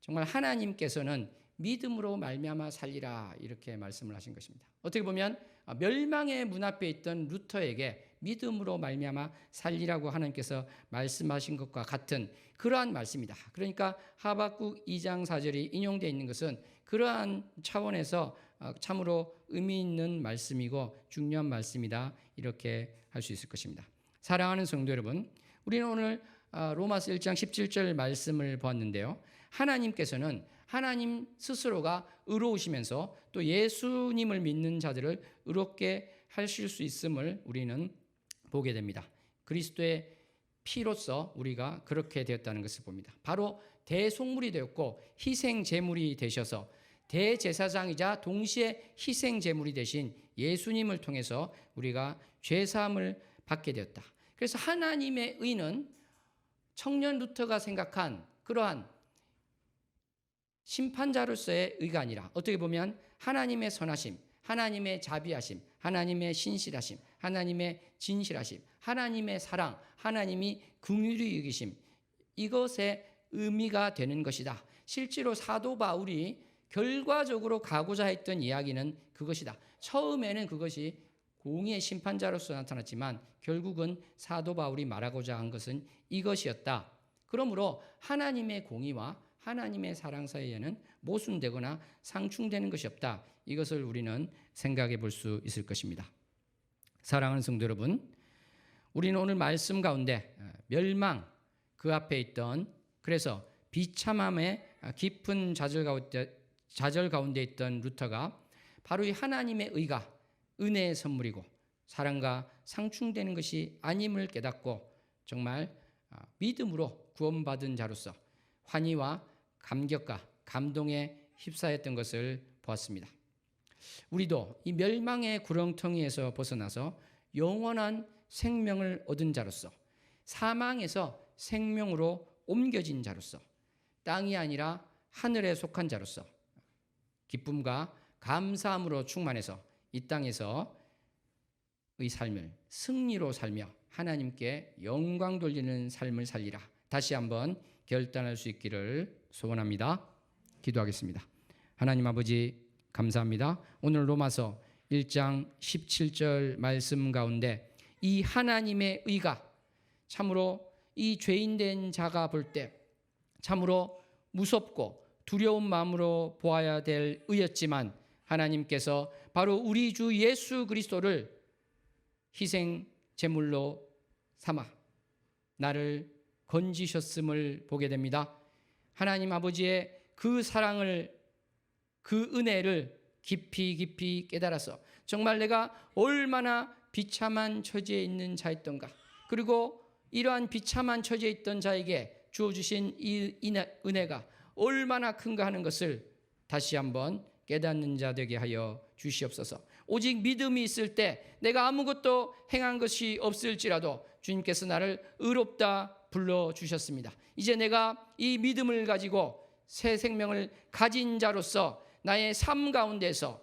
정말 하나님께서는 믿음으로 말미암아 살리라, 이렇게 말씀을 하신 것입니다. 어떻게 보면 멸망의 문 앞에 있던 루터에게 믿음으로 말미암아 살리라고 하나님께서 말씀하신 것과 같은 그러한 말씀이다. 그러니까 하박국 2장 4절이 인용되어 있는 것은 그러한 차원에서 참으로 의미 있는 말씀이고 중요한 말씀이다, 이렇게 할 수 있을 것입니다. 사랑하는 성도 여러분, 우리는 오늘 로마서 1장 17절 말씀을 보았는데요, 하나님께서는 하나님 스스로가 의로우시면서 또 예수님을 믿는 자들을 의롭게 하실 수 있음을 우리는 보게 됩니다. 그리스도의 피로써 우리가 그렇게 되었다는 것을 봅니다. 바로 대속물이 되었고 희생 제물이 되셔서 대제사장이자 동시에 희생 제물이 되신 예수님을 통해서 우리가 죄 사함을 받게 되었다. 그래서 하나님의 의는 청년 루터가 생각한 그러한 심판자로서의 의가 아니라 어떻게 보면 하나님의 선하심, 하나님의 자비하심, 하나님의 신실하심, 하나님의 진실하심, 하나님의 사랑, 하나님이 긍휼히 여기심, 이것의 의미가 되는 것이다. 실제로 사도 바울이 결과적으로 가고자 했던 이야기는 그것이다. 처음에는 그것이 공의의 심판자로서 나타났지만 결국은 사도 바울이 말하고자 한 것은 이것이었다. 그러므로 하나님의 공의와 하나님의 사랑 사이에는 모순되거나 상충되는 것이 없다. 이것을 우리는 생각해 볼 수 있을 것입니다. 사랑하는 성도 여러분, 우리는 오늘 말씀 가운데 멸망 그 앞에 있던, 그래서 비참함의 깊은 좌절 가운데 있던 루터가 바로 이 하나님의 의가 은혜의 선물이고 사랑과 상충되는 것이 아님을 깨닫고 정말 믿음으로 구원받은 자로서 환희와 감격과 감동에 휩싸였던 것을 보았습니다. 우리도 이 멸망의 구렁텅이에서 벗어나서 영원한 생명을 얻은 자로서 사망에서 생명으로 옮겨진 자로서 땅이 아니라 하늘에 속한 자로서 기쁨과 감사함으로 충만해서 이 땅에서 의 삶을 승리로 살며 하나님께 영광 돌리는 삶을 살리라. 다시 한번 결단할 수 있기를 소원합니다. 기도하겠습니다. 하나님 아버지 감사합니다. 오늘 로마서 1장 17절 말씀 가운데 이 하나님의 의가 참으로 이 죄인된 자가 볼 때 참으로 무섭고 두려운 마음으로 보아야 될 의였지만 하나님께서 바로 우리 주 예수 그리스도를 희생 제물로 삼아 나를 건지셨음을 보게 됩니다. 하나님 아버지의 그 사랑을, 그 은혜를 깊이 깨달아서 정말 내가 얼마나 비참한 처지에 있는 자였던가, 그리고 이러한 비참한 처지에 있던 자에게 주어주신 이 은혜가 얼마나 큰가 하는 것을 다시 한번 깨닫는 자 되게 하여 주시옵소서. 오직 믿음이 있을 때 내가 아무것도 행한 것이 없을지라도 주님께서 나를 의롭다 불러주셨습니다. 이제 내가 이 믿음을 가지고 새 생명을 가진 자로서 나의 삶 가운데서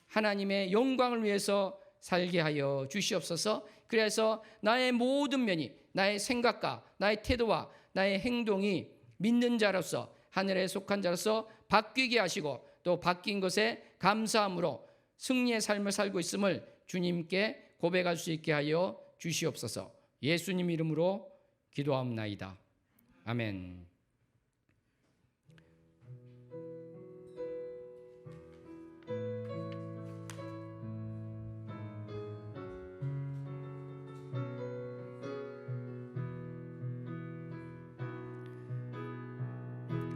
하나님의 영광을 위해서 살게 하여 주시옵소서. 그래서 나의 모든 면이, 나의 생각과 나의 태도와 나의 행동이 믿는 자로서 하늘에 속한 자로서 바뀌게 하시고 또 바뀐 것에 감사함으로 승리의 삶을 살고 있음을 주님께 고백할 수 있게 하여 주시옵소서. 예수님 이름으로 기도하옵나이다. 아멘.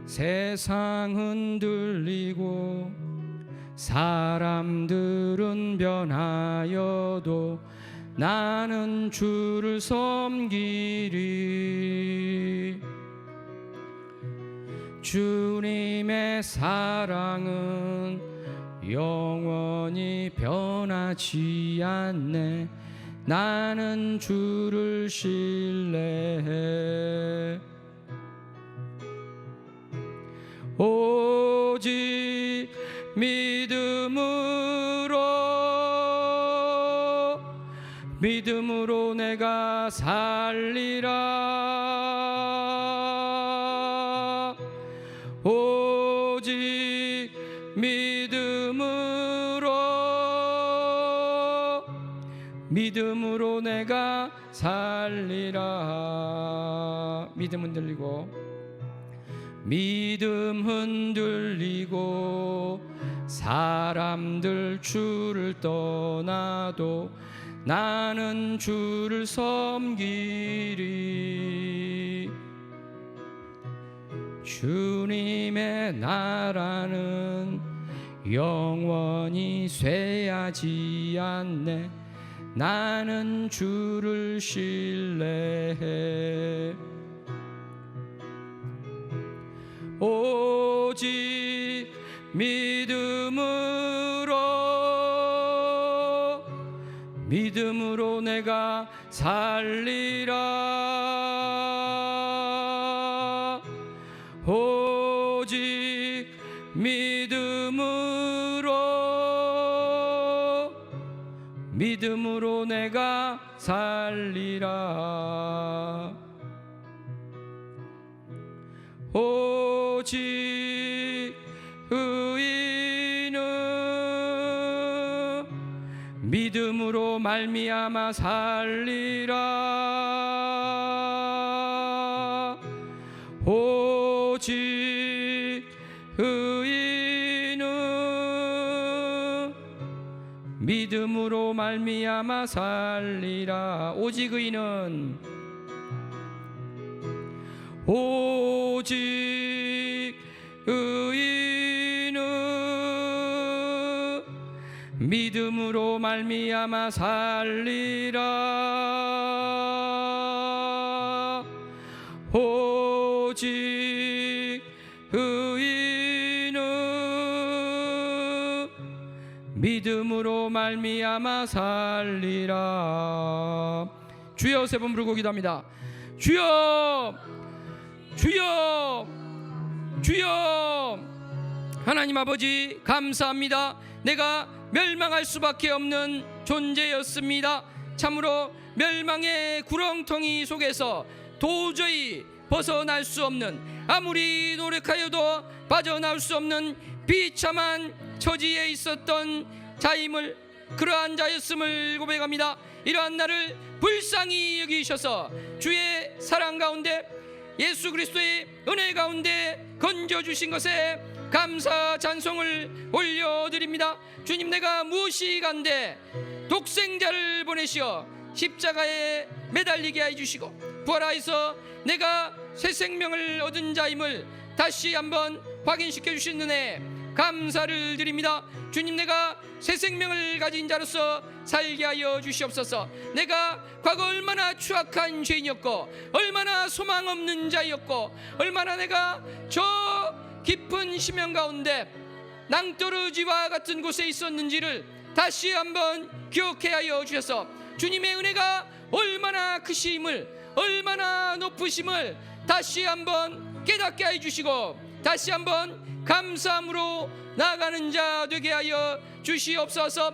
세상 흔들리고 사람들은 변하여도 나는 주를 섬기리. 주님의 사랑은 영원히 변하지 않네. 나는 주를 신뢰해. 오직 믿음으로 내가 살리라. 오직 믿음으로 내가 살리라. 믿음 흔들리고 사람들 주를 떠나도 나는 주를 섬기리. 주님의 나라는 영원히 쇠하지 않네. 나는 주를 신뢰해. 오직 믿음으로 내가 살리라. 오직 믿음으로 내가 살리라. 오직 의인은 믿음으로 말미암아 살리라. 오직 의인은 믿음으로 말미암아 살리라. 오직 의인은 믿음으로 말미암아 살리라. 오직 의인은 믿음으로 말미암아 살리라. 주여 세 번 부르고 기도합니다. 주여, 주여, 주여. 하나님 아버지 감사합니다. 내가 멸망할 수밖에 없는 존재였습니다. 참으로 멸망의 구렁텅이 속에서 도저히 벗어날 수 없는, 아무리 노력하여도 빠져나올 수 없는 비참한 처지에 있었던 자임을, 그러한 자였음을 고백합니다. 이러한 나를 불쌍히 여기셔서 주의 사랑 가운데, 예수 그리스도의 은혜 가운데 건져주신 것에 감사 찬송을 올려드립니다. 주님, 내가 무엇이 간데 독생자를 보내시어 십자가에 매달리게 해주시고 부활하여서 내가 새 생명을 얻은 자임을 다시 한번 확인시켜 주신 은혜 감사를 드립니다. 주님, 내가 새 생명을 가진 자로서 살게 하여 주시옵소서. 내가 과거 얼마나 추악한 죄인이었고, 얼마나 소망 없는 자였고, 얼마나 내가 저 깊은 심연 가운데 낭떠러지와 같은 곳에 있었는지를 다시 한번 기억해 하여 주셔서 주님의 은혜가 얼마나 크심을, 얼마나 높으심을 다시 한번 깨닫게 해 주시고, 다시 한번 감사함으로 나아가는 자 되게 하여 주시옵소서.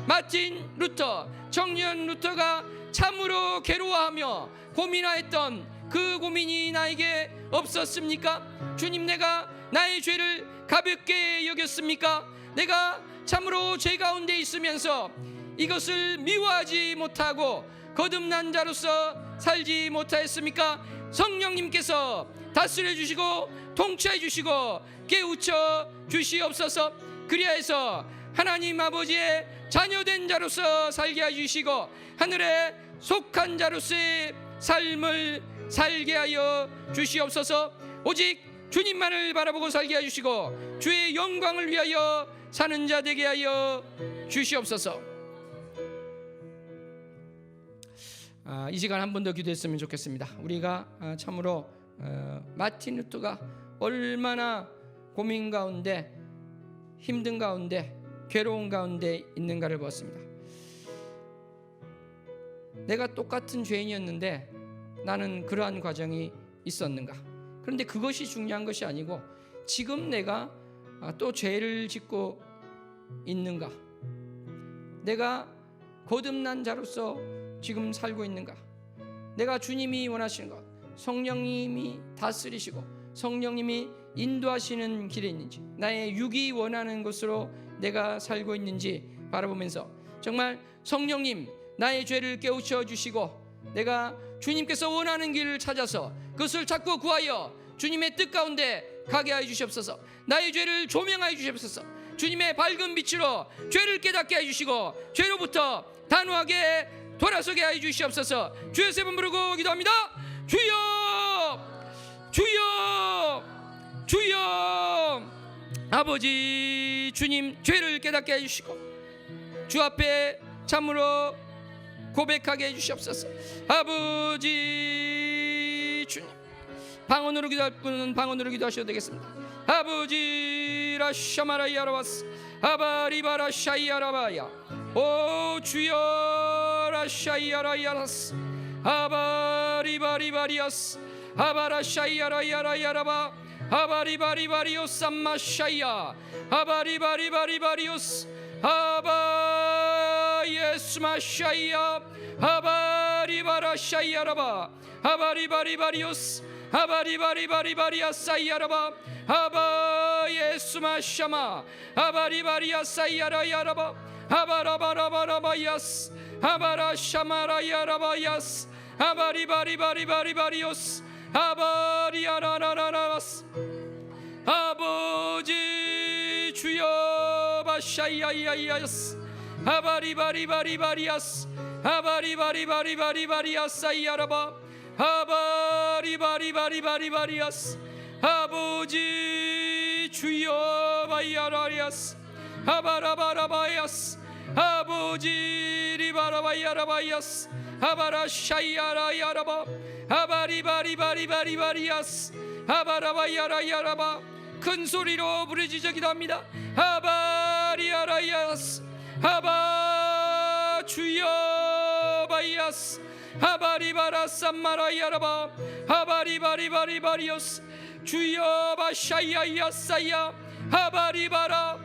마틴 루터, 청년 루터가 참으로 괴로워하며 고민하였던 그 고민이 나에게 없었습니까? 주님, 내가 나의 죄를 가볍게 여겼습니까? 내가 참으로 죄 가운데 있으면서 이것을 미워하지 못하고 거듭난 자로서 살지 못하였습니까? 성령님께서 다스려 주시고 통치해 주시고 깨우쳐 주시옵소서. 그리하여서 하나님 아버지의 자녀된 자로서 살게 해주시고 하늘에 속한 자로서의 삶을 살게 하여 주시옵소서. 오직 주님만을 바라보고 살게 해주시고 주의 영광을 위하여 사는 자 되게 하여 주시옵소서. 이 시간 한 번 더 기도했으면 좋겠습니다. 우리가 참으로 마틴 루터가 얼마나 고민 가운데, 힘든 가운데, 괴로운 가운데 있는가를 보았습니다. 내가 똑같은 죄인이었는데 나는 그러한 과정이 있었는가? 그런데 그것이 중요한 것이 아니고 지금 내가 또 죄를 짓고 있는가? 내가 거듭난 자로서 지금 살고 있는가? 내가 주님이 원하시는 것, 성령님이 다스리시고 성령님이 인도하시는 길에 있는지, 나의 육이 원하는 것으로 내가 살고 있는지 바라보면서 정말 성령님, 나의 죄를 깨우쳐 주시고 내가 주님께서 원하는 길을 찾아서 그것을 찾고 구하여 주님의 뜻 가운데 가게 하여 주시옵소서. 나의 죄를 조명하여 주시옵소서. 주님의 밝은 빛으로 죄를 깨닫게 해 주시고 죄로부터 단호하게 돌아서게 하여 주시옵소서. 주의 세 번 부르고 기도합니다. 주여, 주여, 주여. 아버지 주님, 죄를 깨닫게 해주시고 주 앞에 참으로 고백하게 해주시옵소서. 아버지 주님, 방언으로 기도할 분은 방언으로 기도하셔도 되겠습니다. 아버지 라샤마라이아라바스 아바리바라샤이아라바야 오 주여 라샤이아라이아라스 아바리바리바리아스 아바라샤이아라이아라이아라바 아바리바리바리오삼마샤이아 아바리바리바리바리오스 아바 예스마샤이아 아바리바라샤이아라바 아바리바리바리오스 아바리바리바리바리아사이아라바 아바 예스마샤마 아바리바리아사이아라야라바 아바라바라바라바야스 아바라샤마라야라바야스 아바리바리바리바리바리오스 아바리아라라라라스 아버지 주여 바샤이아이아이아스 아바리바리바리바리아스 아바리바리바리바리바리아사이아라바 아바리바리바리바리바리아스 아버지 주여 바이아라리아스 아바라바라바야스 아버지 리바라바야라바야스 아바라샤이아라야라바 아바리바리바리바리바리아스 아바라바야라야라바 큰 소리로 부르짖어 기도합니다. 아바리아라야스 아바 주여 바이아스 아바리바라삼마라야라바 아바리바리바리바리오스 주여 바샤이아야사야 아바리바라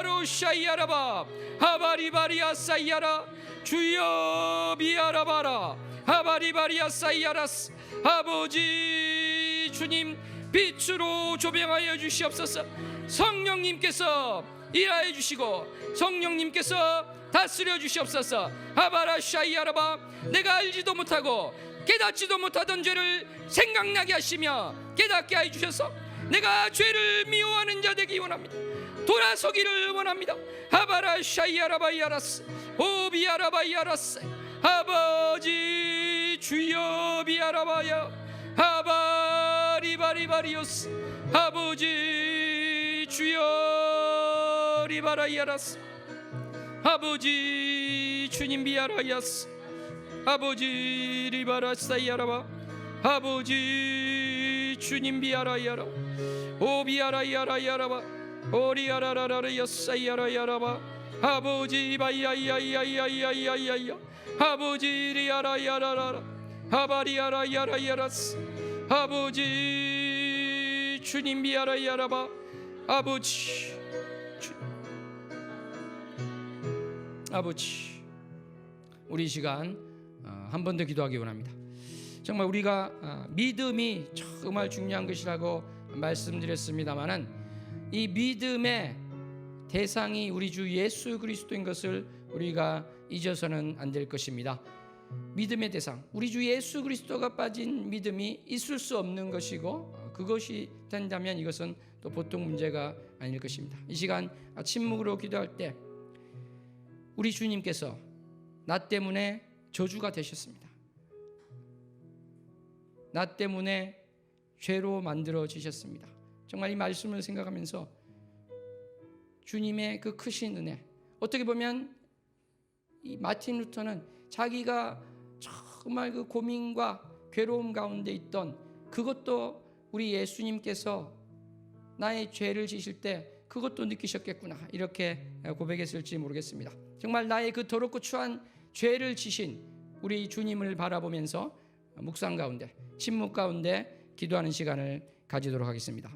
아바로샤이아라바 아바리바리아사야라 주여 비아라바라 아바리바리아사야라스 아버지 주님 빛으로 조명하여 주시옵소서. 성령님께서 일하여 주시고 성령님께서 다스려 주시옵소서. 아바라샤이아라바 내가 알지도 못하고 깨닫지도 못하던 죄를 생각나게 하시며 깨닫게 하여 주셔서 내가 죄를 미워하는 자 되기 원합니다. 돌아서기를 원합니다. 아바라샤이아라바이아라스 오비아라바이아라스 아버지 주여 비아라바야 아바리바리바리오스 아버지 주여 리바라이아라스 아버지 주님 비아라이아스 아버지 리바라사이아라바 아버지 주님 비아라이아라 오비아라이아라이아라바 오리아라라라야사이아라이아라바 아버지 바이야이야이야이야이야이야 아버지 리아라이아라라 아바리아라이아라이아라스 아버지 주님 비아라이아라바 아버지 아버지 우리 이 시간 한 번 더 기도하기 원합니다. 정말 우리가 믿음이 정말 중요한 것이라고 말씀드렸습니다마는 이 믿음의 대상이 우리 주 예수 그리스도인 것을 우리가 잊어서는 안 될 것입니다. 믿음의 대상 우리 주 예수 그리스도가 빠진 믿음이 있을 수 없는 것이고 그것이 된다면 이것은 또 보통 문제가 아닐 것입니다. 이 시간 침묵으로 기도할 때 우리 주님께서 나 때문에 저주가 되셨습니다. 나 때문에 죄로 만들어지셨습니다. 정말 이 말씀을 생각하면서 주님의 그 크신 은혜, 어떻게 보면 이 마틴 루터는 자기가 정말 그 고민과 괴로움 가운데 있던 그것도 우리 예수님께서 나의 죄를 지실 때 그것도 느끼셨겠구나 이렇게 고백했을지 모르겠습니다. 정말 나의 그 더럽고 추한 죄를 지신 우리 주님을 바라보면서 묵상 가운데 침묵 가운데 기도하는 시간을 가지도록 하겠습니다.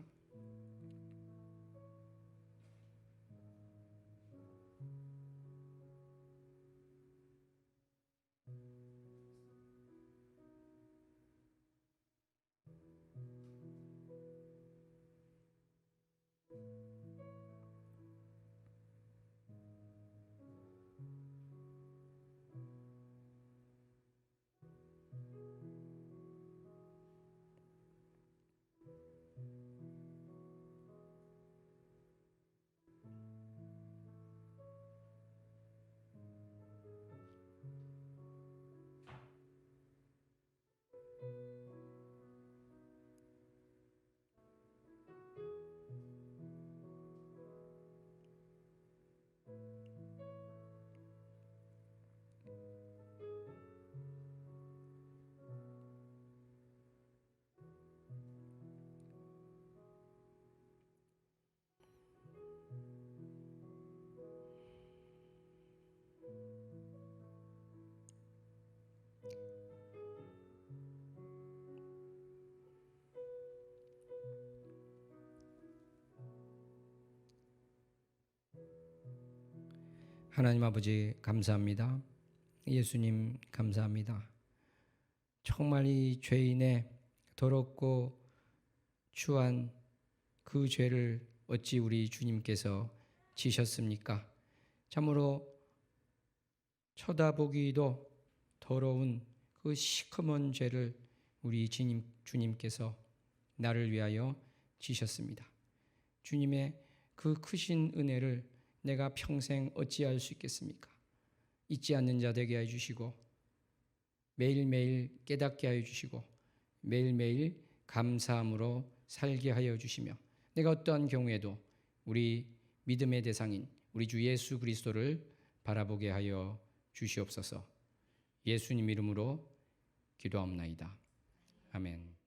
하나님 아버지 감사합니다. 예수님 감사합니다. 정말 이 죄인의 더럽고 추한 그 죄를 어찌 우리 주님께서 지셨습니까? 참으로 쳐다보기도 더러운 그 시커먼 죄를 우리 주님께서 나를 위하여 지셨습니다. 주님의 그 크신 은혜를 내가 평생 어찌할 수 있겠습니까? 잊지 않는 자 되게 해주시고 매일매일 깨닫게 하여 주시고 매일매일 감사함으로 살게 하여 주시며 내가 어떠한 경우에도 우리 믿음의 대상인 우리 주 예수 그리스도를 바라보게 하여 주시옵소서. 예수님 이름으로 기도하옵나이다. 아멘.